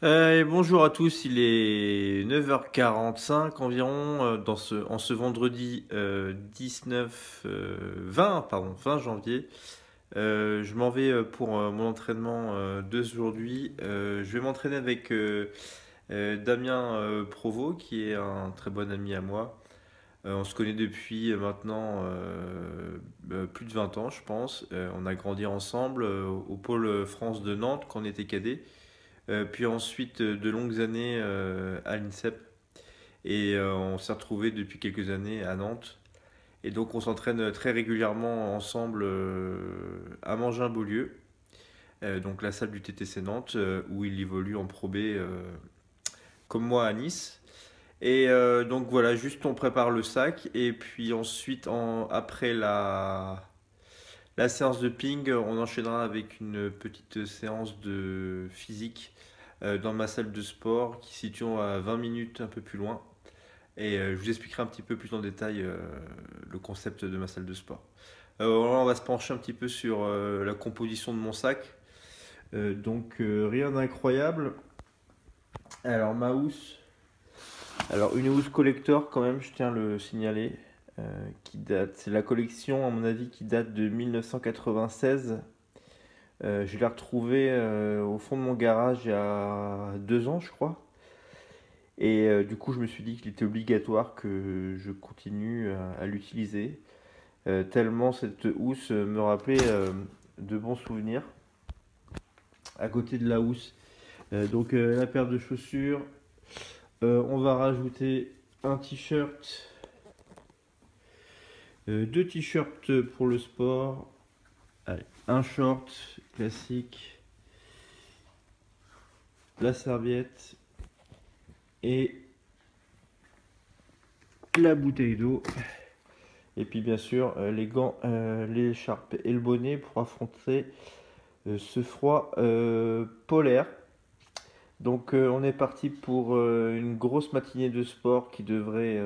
Et bonjour à tous, il est 9h45 environ en ce vendredi 20 janvier. Je m'en vais pour mon entraînement d'aujourd'hui. Je vais m'entraîner avec Damien Provost, qui est un très bon ami à moi. On se connaît depuis maintenant plus de 20 ans, je pense. On a grandi ensemble au pôle France de Nantes quand on était cadet. Puis ensuite de longues années à l'INSEP. Et on s'est retrouvés depuis quelques années à Nantes. Et donc on s'entraîne très régulièrement ensemble à Mangin-Beaulieu, donc la salle du TTC Nantes, où il évolue en Pro B comme moi à Nice. Et donc voilà, juste on prépare le sac. Et puis ensuite, après la séance de ping, on enchaînera avec une petite séance de physique dans ma salle de sport qui se situe à 20 minutes un peu plus loin. Et je vous expliquerai un petit peu plus en détail le concept de ma salle de sport. Là, on va se pencher un petit peu sur la composition de mon sac. Rien d'incroyable. Alors ma housse. Alors une housse collector quand même, je tiens à le signaler. Qui date, c'est la collection à mon avis qui date de 1996. Je l'ai retrouvé au fond de mon garage il y a 2 ans, je crois. Et du coup, je me suis dit qu'il était obligatoire que je continue à l'utiliser, tellement cette housse me rappelait de bons souvenirs. À côté de la housse, la paire de chaussures, on va rajouter un t-shirt, deux t-shirts pour le sport, allez, un short classique, la serviette et la bouteille d'eau. Et puis bien sûr les gants, l'écharpe et le bonnet pour affronter ce froid polaire. Donc on est parti pour une grosse matinée de sport qui devrait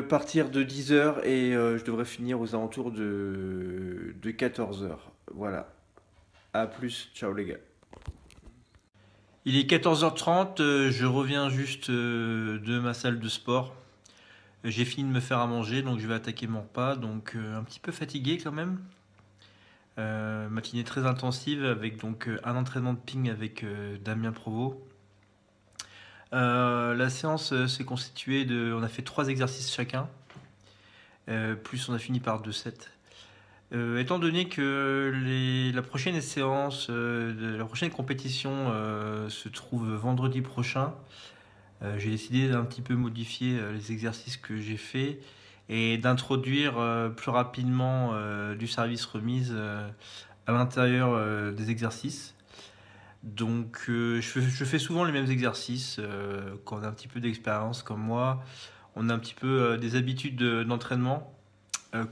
partir de 10h et je devrais finir aux alentours de 14h. Voilà. A plus, ciao les gars. Il est 14h30, je reviens juste de ma salle de sport. J'ai fini de me faire à manger, donc je vais attaquer mon repas. Donc un petit peu fatigué quand même. Matinée très intensive avec donc un entraînement de ping avec Damien Provost. La séance s'est constituée de... On a fait 3 exercices chacun. Plus on a fini par 2 sets. Étant donné que la prochaine séance, la prochaine compétition se trouve vendredi prochain, j'ai décidé d'un petit peu modifier les exercices que j'ai faits et d'introduire plus rapidement du service remise à l'intérieur des exercices. Donc je fais souvent les mêmes exercices quand on a un petit peu d'expérience comme moi. On a un petit peu des habitudes d'entraînement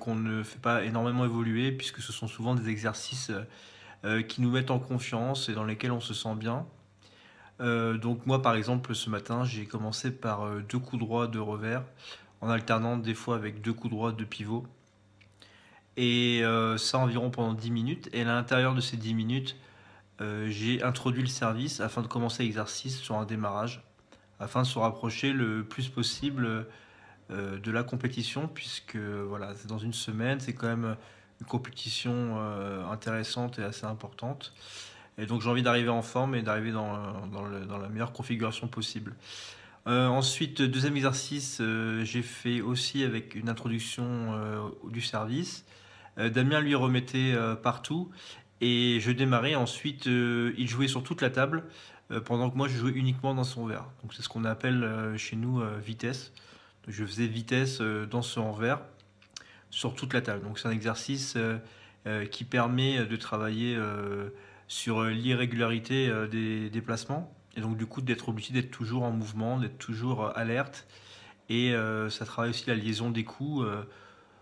qu'on ne fait pas énormément évoluer puisque ce sont souvent des exercices qui nous mettent en confiance et dans lesquels on se sent bien. Donc moi par exemple ce matin j'ai commencé par 2 coups droits de revers en alternant des fois avec 2 coups droits de pivot et ça environ pendant 10 minutes et à l'intérieur de ces 10 minutes j'ai introduit le service afin de commencer l'exercice sur un démarrage afin de se rapprocher le plus possible de la compétition puisque voilà c'est dans une semaine, c'est quand même une compétition intéressante et assez importante. Et donc j'ai envie d'arriver en forme et d'arriver dans la meilleure configuration possible. Ensuite, deuxième exercice, j'ai fait aussi avec une introduction du service. Damien lui remettait partout et je démarrais. Ensuite, il jouait sur toute la table pendant que moi je jouais uniquement dans son verre. Donc c'est ce qu'on appelle chez nous vitesse. Donc, je faisais vitesse dans ce envers sur toute la table. Donc c'est un exercice qui permet de travailler sur l'irrégularité des déplacements et donc du coup d'être obligé d'être toujours en mouvement, d'être toujours alerte et ça travaille aussi la liaison des coups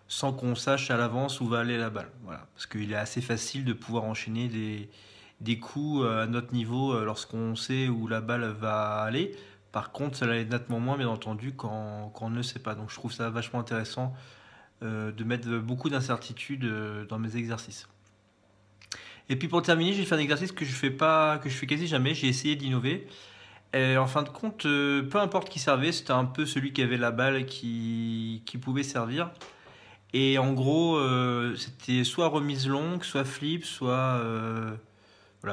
sans qu'on sache à l'avance où va aller la balle. Voilà. Parce qu'il est assez facile de pouvoir enchaîner des coups à notre niveau lorsqu'on sait où la balle va aller. Par contre, ça l'est nettement moins bien entendu quand on ne le sait pas. Donc je trouve ça vachement intéressant de mettre beaucoup d'incertitudes dans mes exercices. Et puis pour terminer, j'ai fait un exercice que je fais pas, que je fais quasi jamais. J'ai essayé d'innover. Et en fin de compte, peu importe qui servait, c'était un peu celui qui avait la balle qui pouvait servir. Et en gros, c'était soit remise longue, soit flip, voilà,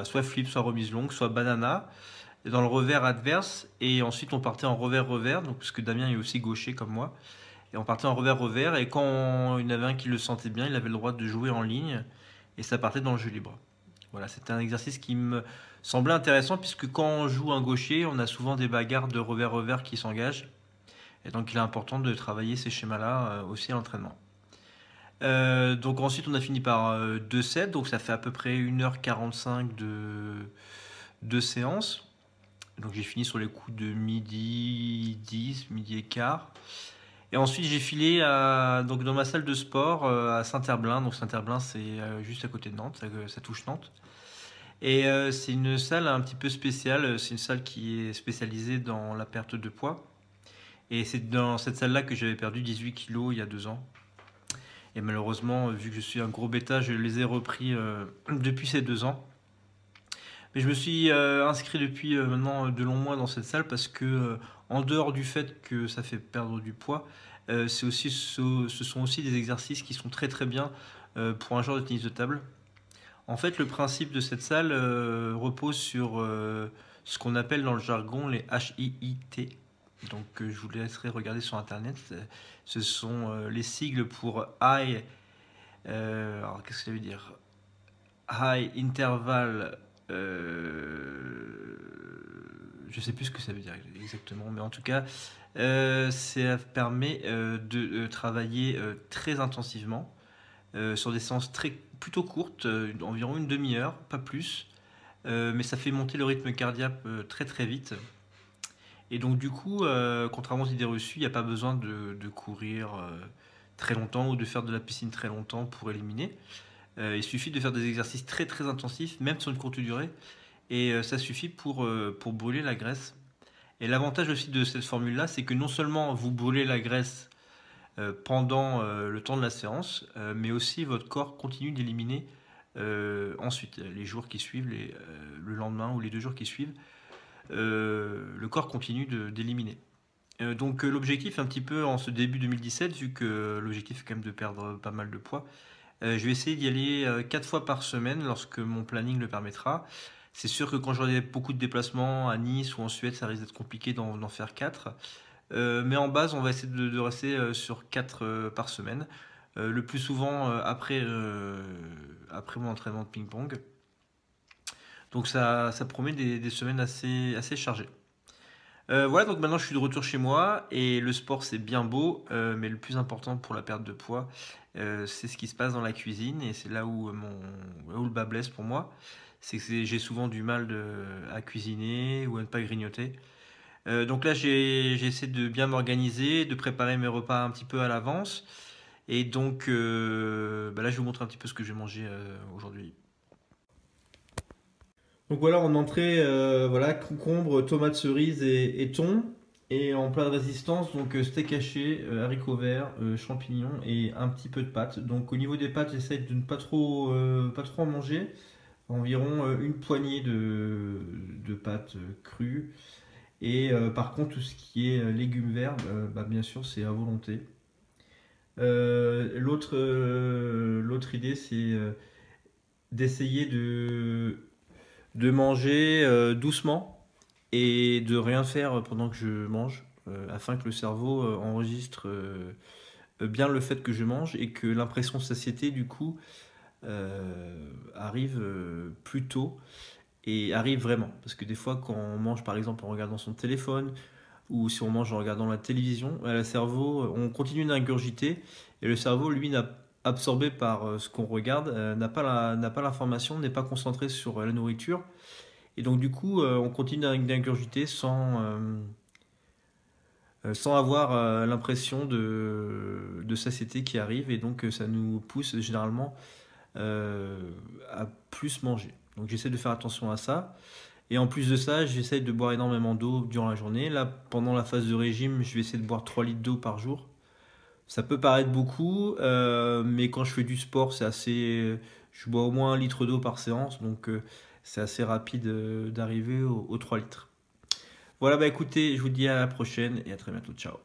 soit flip, soit remise longue, soit banana, dans le revers adverse. Et ensuite, on partait en revers-revers, donc parce que Damien est aussi gaucher comme moi. Et on partait en revers-revers. Et quand il y en avait un qui le sentait bien, il avait le droit de jouer en ligne. Et ça partait dans le jeu libre. Voilà, c'était un exercice qui me semblait intéressant, puisque quand on joue un gaucher, on a souvent des bagarres de revers-revers qui s'engagent. Et donc, il est important de travailler ces schémas-là aussi à l'entraînement. Donc ensuite on a fini par 2 sets, donc ça fait à peu près 1h45 de séance. Donc j'ai fini sur les coups de midi 10, midi et quart. Et ensuite j'ai filé donc dans ma salle de sport à Saint-Herblain. Donc Saint-Herblain c'est juste à côté de Nantes, ça touche Nantes. Et c'est une salle un petit peu spéciale, c'est une salle qui est spécialisée dans la perte de poids. Et c'est dans cette salle-là que j'avais perdu 18 kilos il y a 2 ans. Et malheureusement, vu que je suis un gros bêta, je les ai repris depuis ces 2 ans. Mais je me suis inscrit depuis maintenant de longs mois dans cette salle parce que, en dehors du fait que ça fait perdre du poids, ce sont aussi des exercices qui sont très très bien pour un joueur de tennis de table. En fait, le principe de cette salle repose sur ce qu'on appelle dans le jargon les HIIT. Donc je vous laisserai regarder sur internet. Ce sont les sigles pour High. Alors qu'est-ce que ça veut dire? High Interval. Je sais plus ce que ça veut dire exactement, mais en tout cas, ça permet de travailler très intensivement sur des séances plutôt courtes, environ une demi-heure, pas plus. Mais ça fait monter le rythme cardiaque très très vite. Et donc du coup, contrairement aux idées reçues, il n'y a pas besoin de courir très longtemps ou de faire de la piscine très longtemps pour éliminer. Il suffit de faire des exercices très très intensifs, même sur une courte durée, et ça suffit pour brûler la graisse. Et l'avantage aussi de cette formule-là, c'est que non seulement vous brûlez la graisse pendant le temps de la séance, mais aussi votre corps continue d'éliminer ensuite, les jours qui suivent, le lendemain ou les 2 jours qui suivent, le corps continue d'éliminer. Donc l'objectif un petit peu en ce début 2017, vu que l'objectif est quand même de perdre pas mal de poids, je vais essayer d'y aller 4 fois par semaine lorsque mon planning le permettra. C'est sûr que quand j'aurai beaucoup de déplacements à Nice ou en Suède, ça risque d'être compliqué d'en faire 4. Mais en base, on va essayer de rester sur 4 par semaine. Le plus souvent après mon entraînement de ping-pong. Donc ça promet des semaines assez chargées. Voilà, donc maintenant je suis de retour chez moi et le sport c'est bien beau, mais le plus important pour la perte de poids, c'est ce qui se passe dans la cuisine et c'est là où le bas blesse pour moi. C'est que j'ai souvent du mal à cuisiner ou à ne pas grignoter. Donc là j'ai essayé de bien m'organiser, de préparer mes repas un petit peu à l'avance. Et donc là je vais vous montrer un petit peu ce que je vais manger aujourd'hui. Donc voilà, en entrée, voilà, concombre, tomates cerises et thon. Et en plat de résistance, donc steak haché, haricots verts, champignons et un petit peu de pâtes. Donc au niveau des pâtes, j'essaie de ne pas trop en manger. Environ une poignée de pâtes crues. Et par contre, tout ce qui est légumes verts, bien sûr, c'est à volonté. L'autre idée, c'est d'essayer de manger doucement et de rien faire pendant que je mange, afin que le cerveau enregistre bien le fait que je mange et que l'impression de satiété du coup arrive plus tôt et arrive vraiment. Parce que des fois quand on mange par exemple en regardant son téléphone ou si on mange en regardant la télévision, le cerveau, on continue d'ingurgiter et le cerveau lui n'a absorbé par ce qu'on regarde, n'a pas l'information, n'est pas concentré sur la nourriture. Et donc du coup, on continue d'ingurgiter sans avoir l'impression de satiété qui arrive. Et donc ça nous pousse généralement à plus manger. Donc j'essaie de faire attention à ça. Et en plus de ça, j'essaie de boire énormément d'eau durant la journée. Là, pendant la phase de régime, je vais essayer de boire 3 litres d'eau par jour. Ça peut paraître beaucoup, mais quand je fais du sport, c'est assez. Je bois au moins 1 litre d'eau par séance, donc c'est assez rapide d'arriver aux 3 litres. Voilà, bah écoutez, je vous dis à la prochaine et à très bientôt. Ciao.